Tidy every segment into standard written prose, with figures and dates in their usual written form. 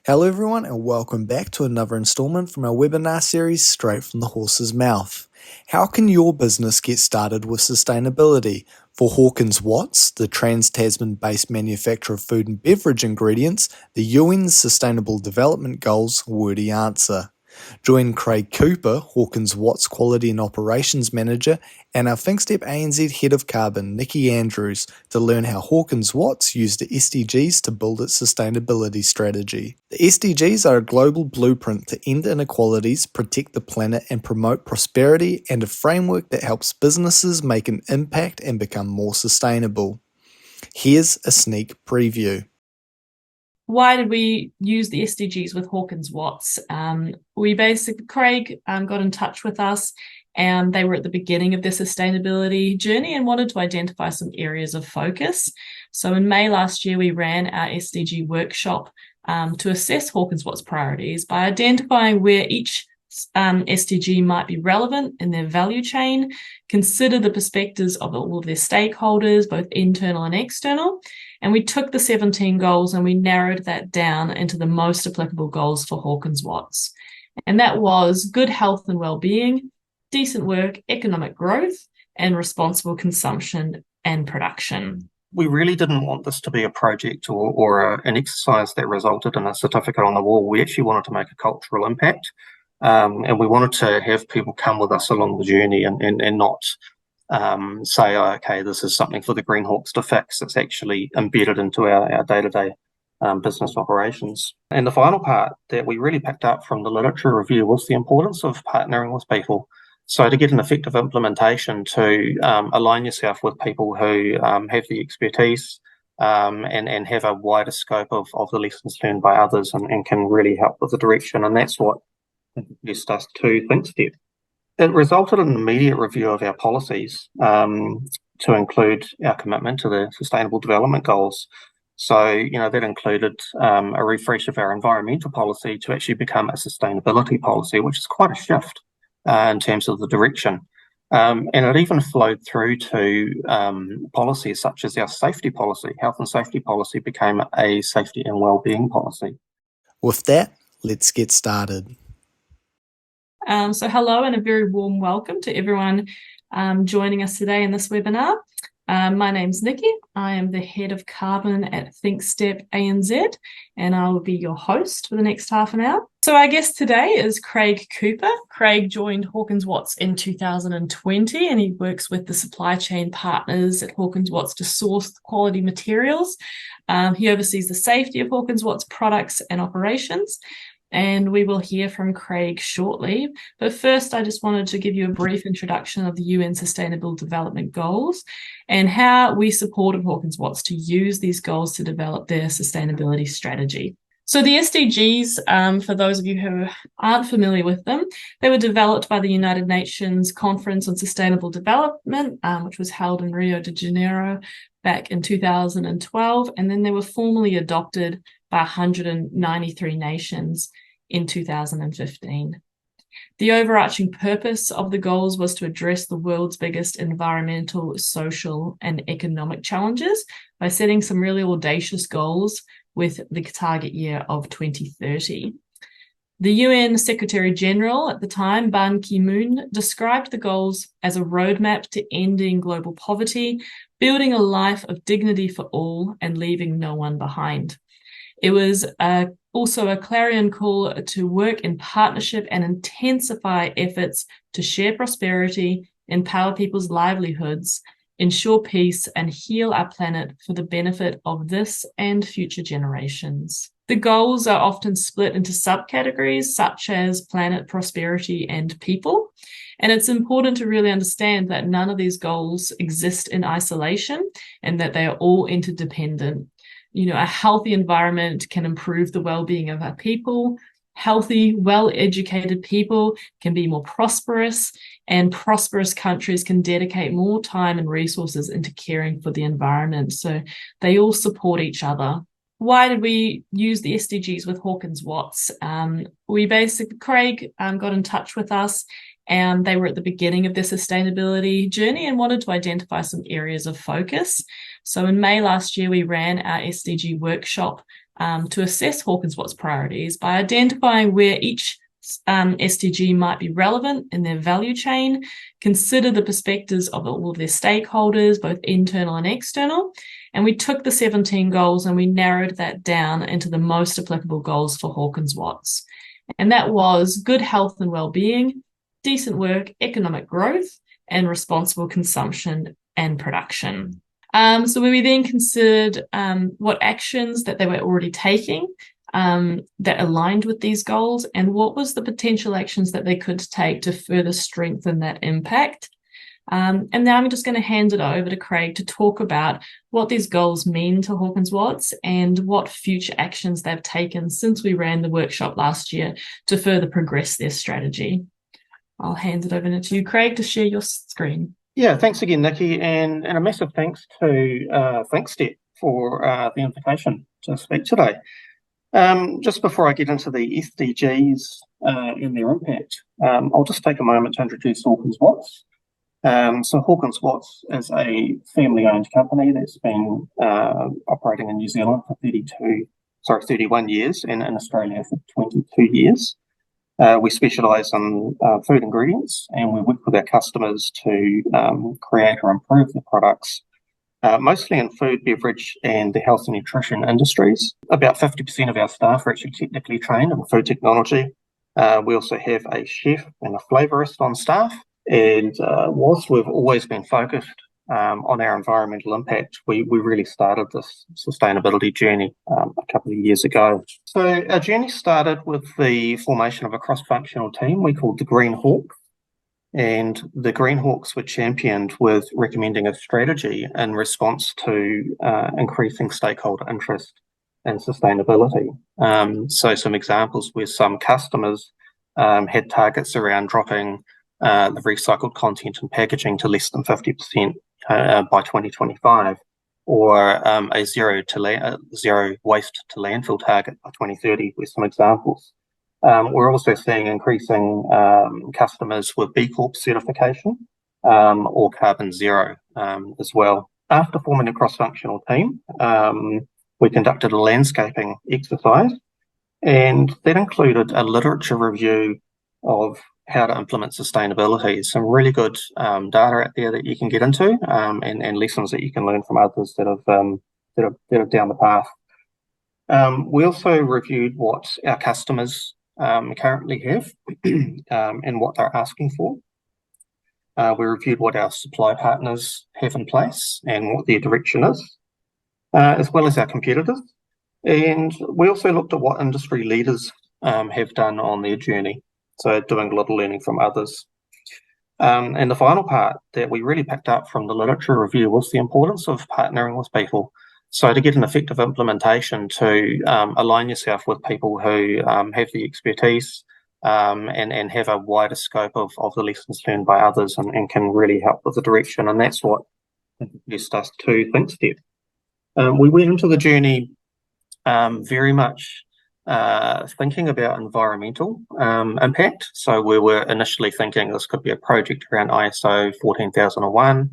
Hello, everyone, and welcome back to another installment from our webinar series, Straight from the Horse's Mouth. How can your business get started with sustainability? For Hawkins Watts, the trans-Tasman-based manufacturer of food and beverage ingredients, the UN's Sustainable Development Goals were the answer. Join Craig Cooper, Hawkins Watts Quality and Operations Manager, and our thinkstep-anz Head of Carbon, Nicky Andrews, to learn how Hawkins Watts used the SDGs to build its sustainability strategy. The SDGs are a global blueprint to end inequalities, protect the planet, and promote prosperity, and a framework that helps businesses make an impact and become more sustainable. Here's a sneak preview. Why did we use the SDGs with Hawkins Watts? Craig got in touch with us, and they were at the beginning of their sustainability journey and wanted to identify some areas of focus. So in May last year, we ran our SDG workshop to assess Hawkins Watts priorities by identifying where each SDG might be relevant in their value chain, consider the perspectives of all of their stakeholders, both internal and external. And we took the 17 goals and we narrowed that down into the most applicable goals for Hawkins Watts. And that was good health and well-being, decent work, economic growth, and responsible consumption and production. We really didn't want this to be a project or an exercise that resulted in a certificate on the wall. We actually wanted to make a cultural impact. And we wanted to have people come with us along the journey and not say, oh, okay, this is something for the Greenhawks to fix. It's actually embedded into our day-to-day business operations. And the final part that we really picked up from the literature review was the importance of partnering with people. So to get an effective implementation, to align yourself with people who have the expertise and have a wider scope of the lessons learned by others and can really help with the direction. And that's what introduced us to ThinkStep. It resulted in an immediate review of our policies to include our commitment to the Sustainable Development Goals. So, that included a refresh of our environmental policy to actually become a sustainability policy, which is quite a shift in terms of the direction. And it even flowed through to policies such as our safety policy. Health and safety policy became a safety and wellbeing policy. With that, let's get started. So hello and a very warm welcome to everyone joining us today in this webinar. My name's Nicky. I am the Head of Carbon at thinkstep-anz, and I will be your host for the next half an hour. So our guest today is Craig Cooper. Craig joined Hawkins Watts in 2020, and he works with the supply chain partners at Hawkins Watts to source quality materials. He oversees the safety of Hawkins Watts products and operations. And we will hear from Craig shortly. But first, I just wanted to give you a brief introduction of the UN Sustainable Development Goals and how we supported Hawkins Watts to use these goals to develop their sustainability strategy. So the SDGs, for those of you who aren't familiar with them, they were developed by the United Nations Conference on Sustainable Development, which was held in Rio de Janeiro back in 2012, and then they were formally adopted by 193 nations in 2015. The overarching purpose of the goals was to address the world's biggest environmental, social, and economic challenges by setting some really audacious goals with the target year of 2030. The UN Secretary General at the time, Ban Ki-moon, described the goals as a roadmap to ending global poverty, building a life of dignity for all, and leaving no one behind. It was also a clarion call to work in partnership and intensify efforts to share prosperity, empower people's livelihoods, ensure peace, and heal our planet for the benefit of this and future generations. The goals are often split into subcategories such as planet, prosperity, and people. And it's important to really understand that none of these goals exist in isolation and that they are all interdependent. A healthy environment can improve the well-being of our people. Healthy, well-educated people can be more prosperous, and prosperous countries can dedicate more time and resources into caring for the environment. So they all support each other. Why did we use the SDGs with Hawkins Watts? Craig got in touch with us, and they were at the beginning of their sustainability journey and wanted to identify some areas of focus. So in May last year, we ran our SDG workshop to assess Hawkins Watts priorities by identifying where each SDG might be relevant in their value chain, consider the perspectives of all of their stakeholders, both internal and external. And we took the 17 goals and we narrowed that down into the most applicable goals for Hawkins Watts. And that was good health and well-being, decent work, economic growth, and responsible consumption and production. So we then considered what actions that they were already taking that aligned with these goals, and what was the potential actions that they could take to further strengthen that impact. And now I'm just going to hand it over to Craig to talk about what these goals mean to Hawkins Watts and what future actions they've taken since we ran the workshop last year to further progress their strategy. I'll hand it over to you, Craig, to share your screen. Yeah, thanks again, Nicky, and a massive thanks to ThinkStep for the invitation to speak today. Just before I get into the SDGs and their impact, I'll just take a moment to introduce Hawkins Watts. So Hawkins Watts is a family-owned company that's been operating in New Zealand for 31 years, and in Australia for 22 years. We specialise in food ingredients, and we work with our customers to create or improve their products, mostly in food, beverage, and the health and nutrition industries. About 50% of our staff are actually technically trained in food technology. We also have a chef and a flavourist on staff. And whilst we've always been focused on our environmental impact, we really started this sustainability journey a couple of years ago. So our journey started with the formation of a cross-functional team we called the Green Hawk. And the Green Hawks were championed with recommending a strategy in response to increasing stakeholder interest in sustainability. So some examples where some customers had targets around dropping the recycled content and packaging to less than 50% by 2025, or a zero waste to landfill target by 2030, with some examples. We're also seeing increasing customers with B Corp certification or carbon zero as well. After forming a cross-functional team, we conducted a landscaping exercise, and that included a literature review of how to implement sustainability. Some really good data out there that you can get into, and lessons that you can learn from others that are down the path. We also reviewed what our customers currently have and what they're asking for. We reviewed what our supply partners have in place and what their direction is, as well as our competitors. And we also looked at what industry leaders have done on their journey, so doing a little learning from others. And the final part that we really picked up from the literature review was the importance of partnering with people. So to get an effective implementation, to align yourself with people who have the expertise and have a wider scope of the lessons learned by others, and can really help with the direction. And that's what introduced us to ThinkStep. We went into the journey very much thinking about environmental impact. So we were initially thinking this could be a project around ISO 14001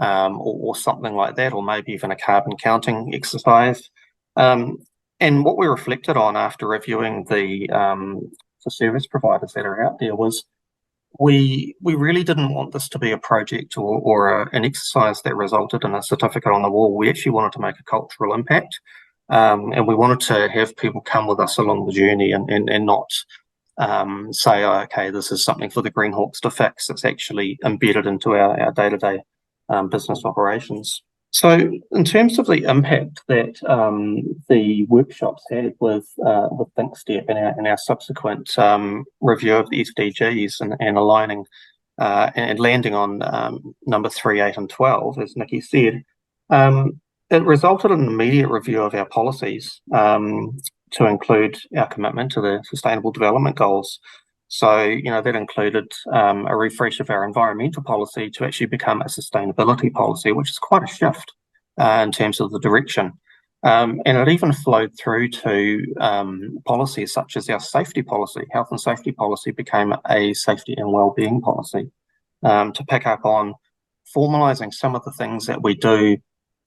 or something like that, or maybe even a carbon counting exercise. And what we reflected on after reviewing the service providers that are out there was we really didn't want this to be a project or an exercise that resulted in a certificate on the wall. We actually wanted to make a cultural impact. And we wanted to have people come with us along the journey and not say, oh, okay, this is something for the Green Hawks to fix. It's actually embedded into our day-to-day business operations. So in terms of the impact that the workshops had with ThinkStep and our subsequent review of the SDGs and aligning and landing on number 3, 8 and 12, as Nicky said, it resulted in an immediate review of our policies to include our commitment to the Sustainable Development Goals. So, that included a refresh of our environmental policy to actually become a sustainability policy, which is quite a shift in terms of the direction. And it even flowed through to policies such as our safety policy. Health and safety policy became a safety and wellbeing policy to pick up on formalising some of the things that we do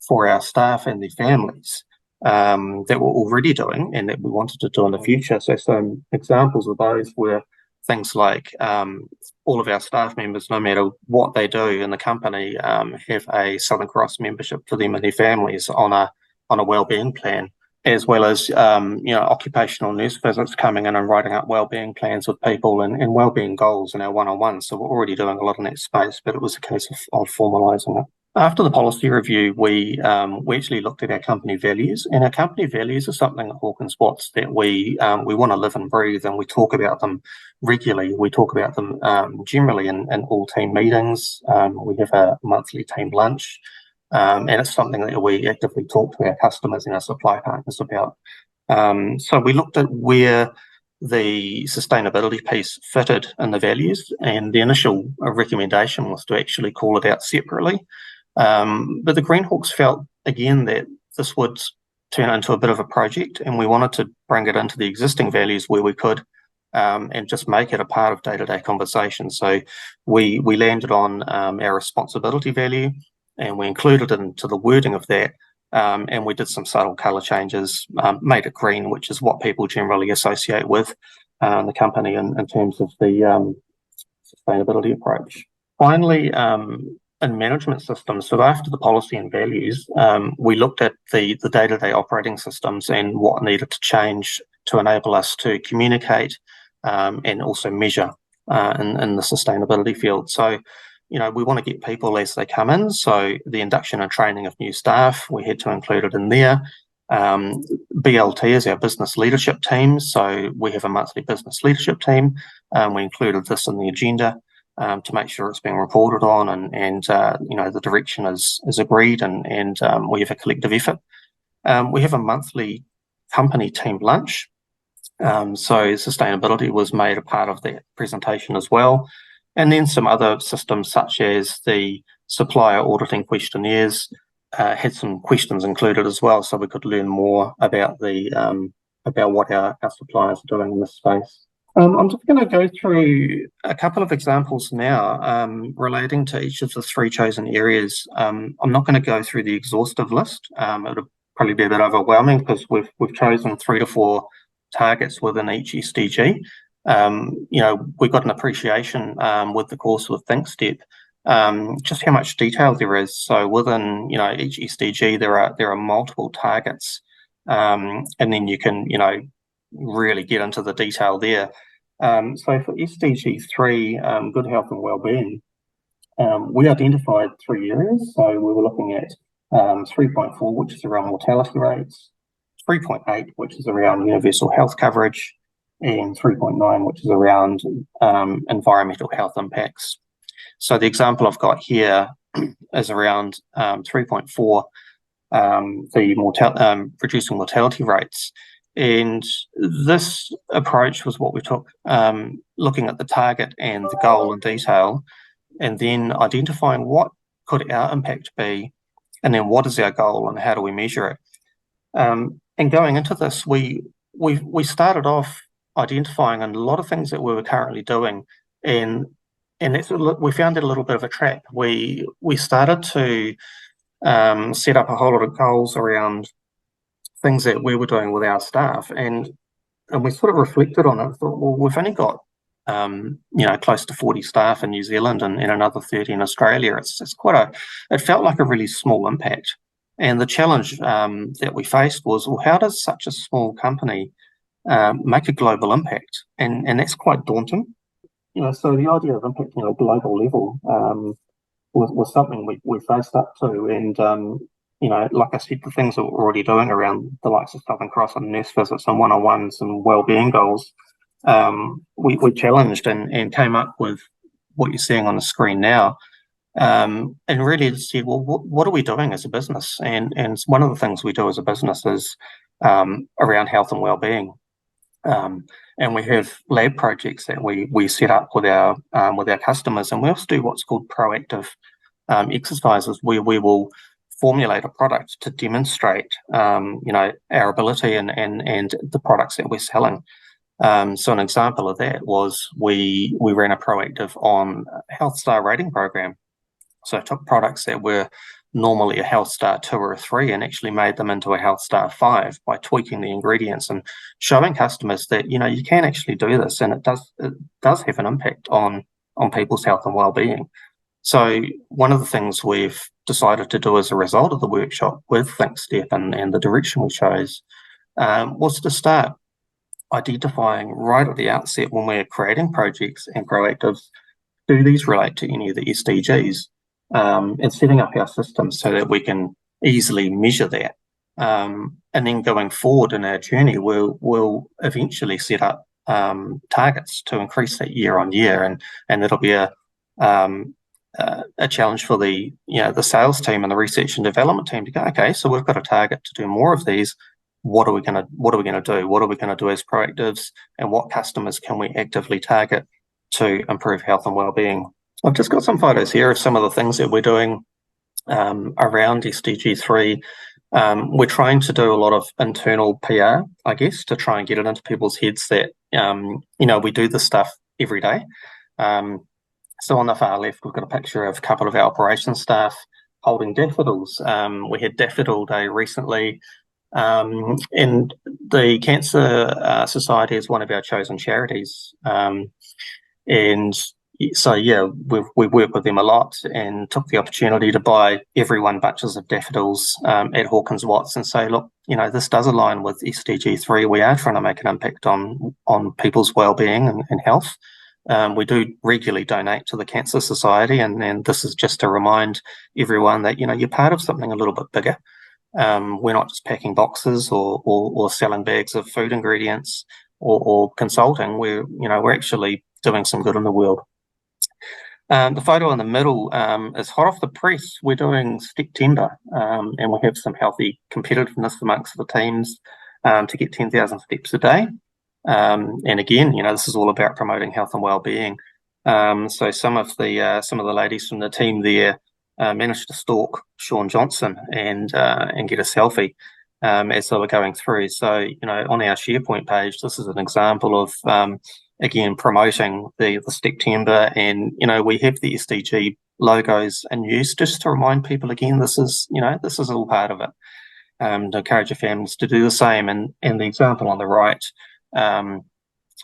for our staff and their families that we're already doing and that we wanted to do in the future. So some examples of those were things like all of our staff members, no matter what they do in the company, have a Southern Cross membership for them and their families on a wellbeing plan, as well as occupational nurse visits coming in and writing up wellbeing plans with people and wellbeing goals in our one-on-ones. So we're already doing a lot in that space, but it was a case of formalising it. After the policy review, we actually looked at our company values, and our company values are something at Hawkins Watts that we want to live and breathe, and we talk about them regularly. We talk about them generally in all team meetings. We have a monthly team lunch, and it's something that we actively talk to our customers and our supply partners about. So we looked at where the sustainability piece fitted in the values, and the initial recommendation was to actually call it out separately. But the Greenhawks felt again that this would turn into a bit of a project, and we wanted to bring it into the existing values where we could, and just make it a part of day-to-day conversation. So we landed on our responsibility value, and we included it into the wording of that, and we did some subtle colour changes, made it green, which is what people generally associate with the company in terms of the sustainability approach. Finally, in management systems, so after the policy and values, we looked at the day-to-day operating systems and what needed to change to enable us to communicate and also measure in the sustainability field. So, we want to get people as they come in. So the induction and training of new staff, we had to include it in there. BLT is our business leadership team. So we have a monthly business leadership team. We included this in the agenda to make sure it's being reported on and the direction is agreed and we have a collective effort. We have a monthly company team lunch. So sustainability was made a part of that presentation as well. And then some other systems such as the supplier auditing questionnaires had some questions included as well, so we could learn more about about what our suppliers are doing in this space. I'm just going to go through a couple of examples now relating to each of the three chosen areas. I'm not going to go through the exhaustive list. It'll probably be a bit overwhelming because we've chosen 3 to 4 targets within each SDG. We've got an appreciation with the course with ThinkStep, just how much detail there is. So within each SDG there are multiple targets, and then you can really get into the detail there. So for SDG 3, good health and wellbeing, we identified 3 areas. So we were looking at 3.4, which is around mortality rates, 3.8, which is around universal health coverage, and 3.9, which is around environmental health impacts. So the example I've got here is around 3.4, the reducing mortality rates. And this approach was what we took, looking at the target and the goal in detail, and then identifying what could our impact be, and then what is our goal and how do we measure it. And going into this, we started off identifying a lot of things that we were currently doing, and we found it a little bit of a trap. We started to set up a whole lot of goals around things that we were doing with our staff, and we sort of reflected on it. Thought, well, we've only got close to 40 staff in New Zealand and another 30 in Australia. It felt like a really small impact. And the challenge that we faced was, well, how does such a small company make a global impact? And that's quite daunting. So the idea of impacting a global level was something we faced up to. And like I said, the things that we're already doing around the likes of Southern Cross and nurse visits and one-on-ones and wellbeing goals, we challenged and came up with what you're seeing on the screen now, and really said, well, what are we doing as a business? And one of the things we do as a business is around health and wellbeing, and we have lab projects that we set up with our customers, and we also do what's called proactive exercises where we will formulate a product to demonstrate our ability and the products that we're selling. So an example of that was we ran a proactive on health star rating program. So I took products that were normally a health star 2 or a 3 and actually made them into a health star 5 by tweaking the ingredients and showing customers that, you can actually do this, and it does have an impact on people's health and well-being. So one of the things we've decided to do as a result of the workshop with ThinkStep and the direction we chose was to start identifying right at the outset, when we're creating projects and proactives, do these relate to any of the SDGs, and setting up our systems so that we can easily measure that. And then going forward in our journey, we'll eventually set up targets to increase that year on year, and it'll be a challenge for the sales team and the research and development team to go, okay, so we've got a target to do more of these. What are we going to do? What are we going to do as proactives, and what customers can we actively target to improve health and well-being? I've just got some photos here of some of the things that we're doing around SDG 3. We're trying to do a lot of internal PR, I guess, to try and get it into people's heads that, we do this stuff every day. So on the far left, we've got a picture of a couple of our operations staff holding daffodils. We had Daffodil Day recently, and the Cancer Society is one of our chosen charities. And so, yeah, we work with them a lot, and took the opportunity to buy everyone bunches of daffodils at Hawkins Watts and say, look, this does align with SDG 3. We are trying to make an impact on people's well-being and health. We do regularly donate to the Cancer Society, and this is just to remind everyone that, you're part of something a little bit bigger. We're not just packing boxes or selling bags of food ingredients or consulting. We're actually doing some good in the world. The photo in the middle is hot off the press. We're doing September, and we have some healthy competitiveness amongst the teams to get 10,000 steps a day. And again, this is all about promoting health and well-being. So some of the ladies from the team there managed to stalk Sean Johnson and get a selfie as they were going through. So, on our SharePoint page, this is an example of again promoting the September, and we have the SDG logos in use just to remind people again, this is all part of it. To encourage your families to do the same. And the example on the right,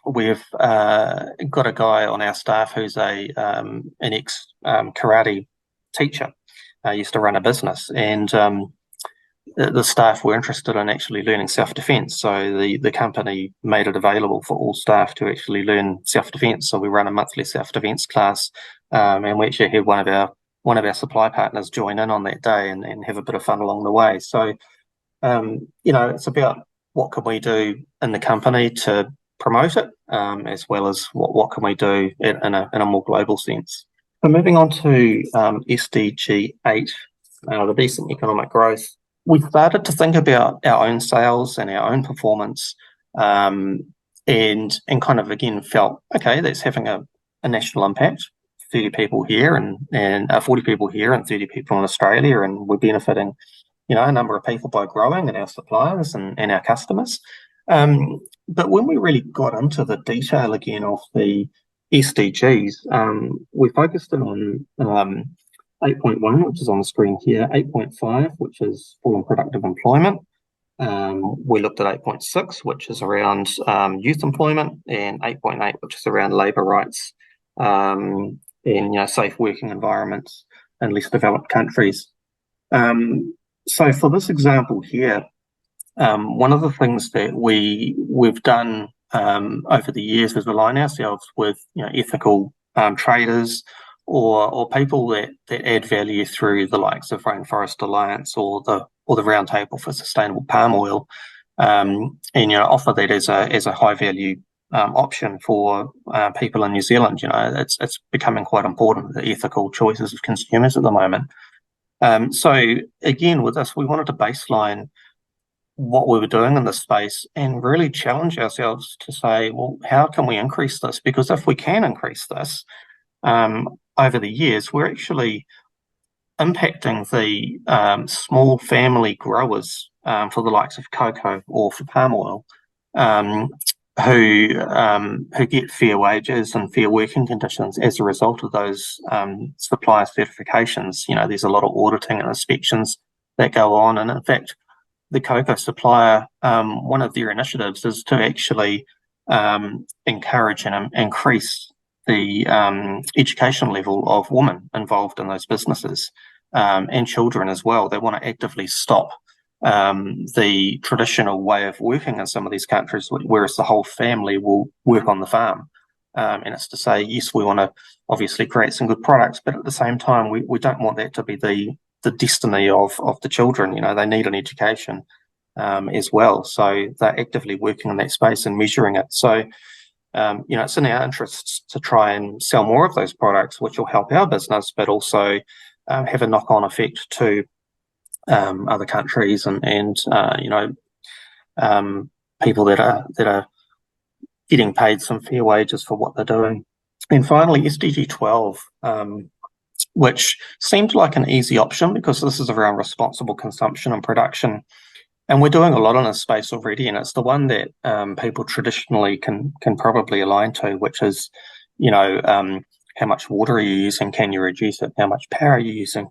we've got a guy on our staff who's an ex karate teacher. Used to run a business, and the staff were interested in actually learning self-defense. So the company made it available for all staff to actually learn self-defense. So we run a monthly self-defense class, and we actually had one of our supply partners join in on that day and have a bit of fun along the way. So it's about what can we do in the company to promote it, as well as what can we do in a more global sense. So moving on to SDG 8, the decent economic growth. We started to think about our own sales and our own performance, and kind of again felt, okay, that's having a national impact. 30 people here and 40 people here and 30 people in Australia, and we're benefiting, a number of people by growing, and our suppliers and our customers. But when we really got into the detail again of the SDGs, we focused in on 8.1, which is on the screen here, 8.5, which is full and productive employment. We looked at 8.6, which is around youth employment, and 8.8, which is around labour rights and safe working environments in less developed countries. So for this example here, one of the things that we've done over the years is align ourselves with ethical traders or people that add value through the likes of Rainforest Alliance or the Roundtable for Sustainable Palm Oil, and offer that as a high value option for people in New Zealand. It's becoming quite important, the ethical choices of consumers at the moment. So again, with this, we wanted to baseline what we were doing in this space and really challenge ourselves to say, well, how can we increase this? Because if we can increase this over the years, we're actually impacting the small family growers for the likes of cocoa or for palm oil who get fair wages and fair working conditions as a result of those supplier certifications. There's a lot of auditing and inspections that go on, and in fact, the cocoa supplier, one of their initiatives is to actually encourage and increase the education level of women involved in those businesses, and children as well. They want to actively stop the traditional way of working in some of these countries, whereas the whole family will work on the farm. And it's to say, yes, we want to obviously create some good products, but at the same time, we don't want that to be the destiny of the children. They need an education as well. So they're actively working in that space and measuring it. So, it's in our interests to try and sell more of those products, which will help our business, but also have a knock-on effect to other countries and people that are getting paid some fair wages for what they're doing. And finally, SDG 12, which seemed like an easy option because this is around responsible consumption and production. And we're doing a lot in this space already, and it's the one that people traditionally can probably align to, which is, how much water are you using? Can you reduce it? How much power are you using?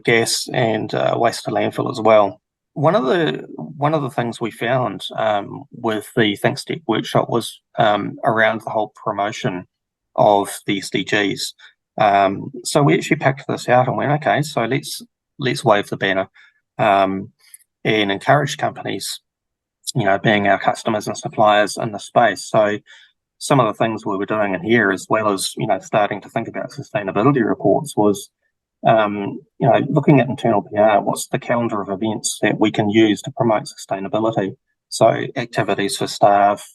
Gas and waste to landfill as well. One of the things we found with the ThinkStep workshop was around the whole promotion of the SDGs. So we actually picked this out and went, okay, so let's wave the banner and encourage companies, being our customers and suppliers in the space. So some of the things we were doing in here, as well as starting to think about sustainability reports, was looking at internal PR. What's the calendar of events that we can use to promote sustainability? So activities for staff,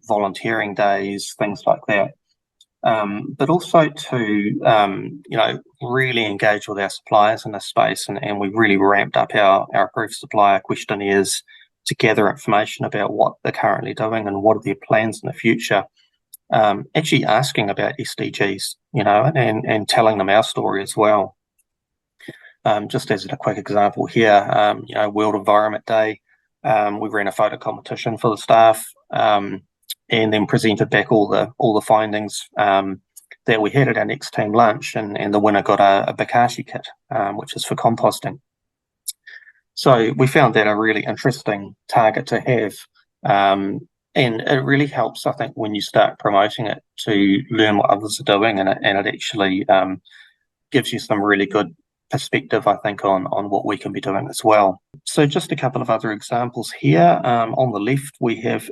volunteering days, things like that. But also to, really engage with our suppliers in this space. And we really ramped up our approved supplier questionnaires to gather information about what they're currently doing and what are their plans in the future. Actually asking about SDGs, and telling them our story as well. Just as a quick example here, World Environment Day, we ran a photo competition for the staff, and then presented back all the findings that we had at our next team lunch, and the winner got a Bakashi kit, which is for composting. So we found that a really interesting target to have, and it really helps, I think, when you start promoting it, to learn what others are doing, and it actually gives you some really good perspective, I think, on what we can be doing as well. So just a couple of other examples here. On the left, we have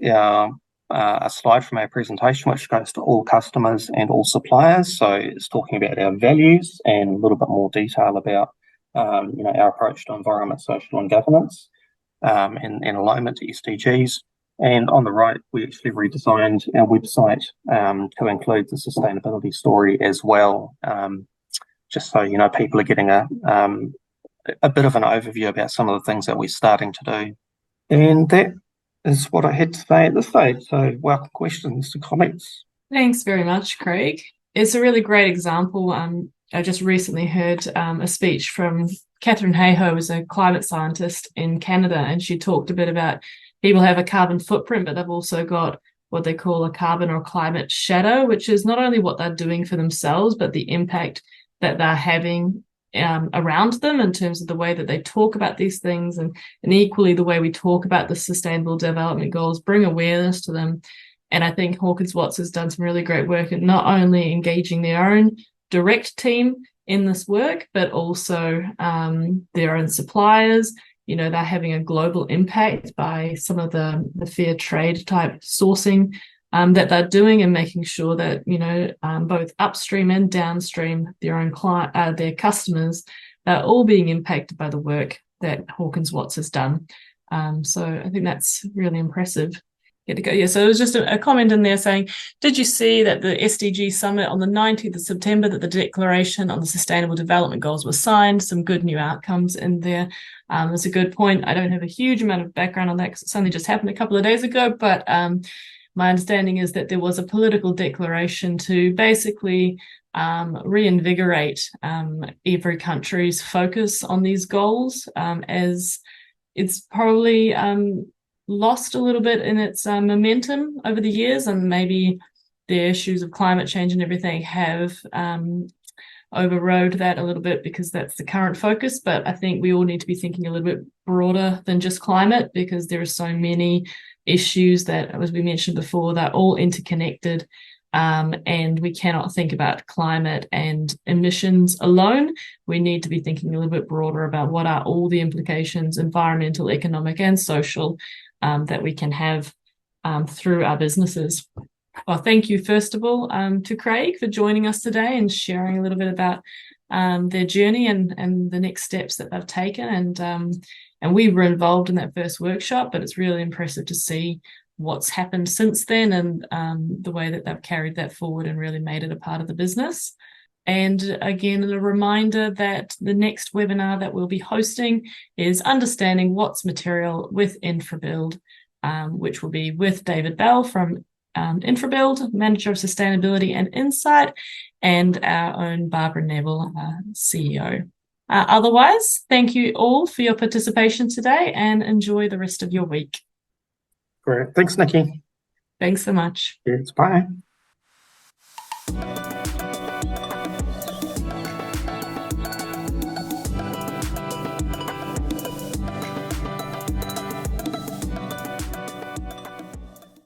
a slide from our presentation, which goes to all customers and all suppliers. So it's talking about our values and a little bit more detail about our approach to environment, social and governance, and alignment to SDGs. And on the right, we actually redesigned our website to include the sustainability story as well, just so people are getting a bit of an overview about some of the things that we're starting to do. And that is what I had to say at this stage. So welcome questions and comments. Thanks very much, Craig. It's a really great example. I just recently heard a speech from Catherine Hayhoe, who's a climate scientist in Canada, and she talked a bit about people have a carbon footprint, but they've also got what they call a carbon or climate shadow, which is not only what they're doing for themselves, but the impact that they're having around them in terms of the way that they talk about these things, and equally the way we talk about the Sustainable Development Goals, bring awareness to them. And I think Hawkins Watts has done some really great work at not only engaging their own direct team in this work, but also their own suppliers. They're having a global impact by some of the fair trade type sourcing that they're doing, and making sure that both upstream and downstream, their own their customers, are all being impacted by the work that Hawkins Watts has done. So I think that's really impressive. Yeah, so it was just a comment in there saying, did you see that the SDG summit on the 19th of September, that the declaration on the Sustainable Development Goals was signed? Some good new outcomes in there. That's a good point. I don't have a huge amount of background on that because it's only just happened a couple of days ago, but my understanding is that there was a political declaration to basically reinvigorate every country's focus on these goals, as it's probably lost a little bit in its momentum over the years, and maybe the issues of climate change and everything have overrode that a little bit because that's the current focus. But I think we all need to be thinking a little bit broader than just climate, because there are so many issues that, as we mentioned before, they're all interconnected. And we cannot think about climate and emissions alone. We need to be thinking a little bit broader about what are all the implications, environmental, economic, and social, that we can have through our businesses. Well, thank you, first of all, to Craig for joining us today and sharing a little bit about their journey and the next steps that they've taken. And we were involved in that first workshop, but it's really impressive to see what's happened since then, and the way that they've carried that forward and really made it a part of the business. And again, a reminder that the next webinar that we'll be hosting is Understanding Watts Material with InfraBuild, which will be with David Bell from InfraBuild, Manager of Sustainability and Insight, and our own Barbara Neville, CEO. Otherwise, thank you all for your participation today, and enjoy the rest of your week. Great. Thanks, Nikki. Thanks so much. Yes, bye.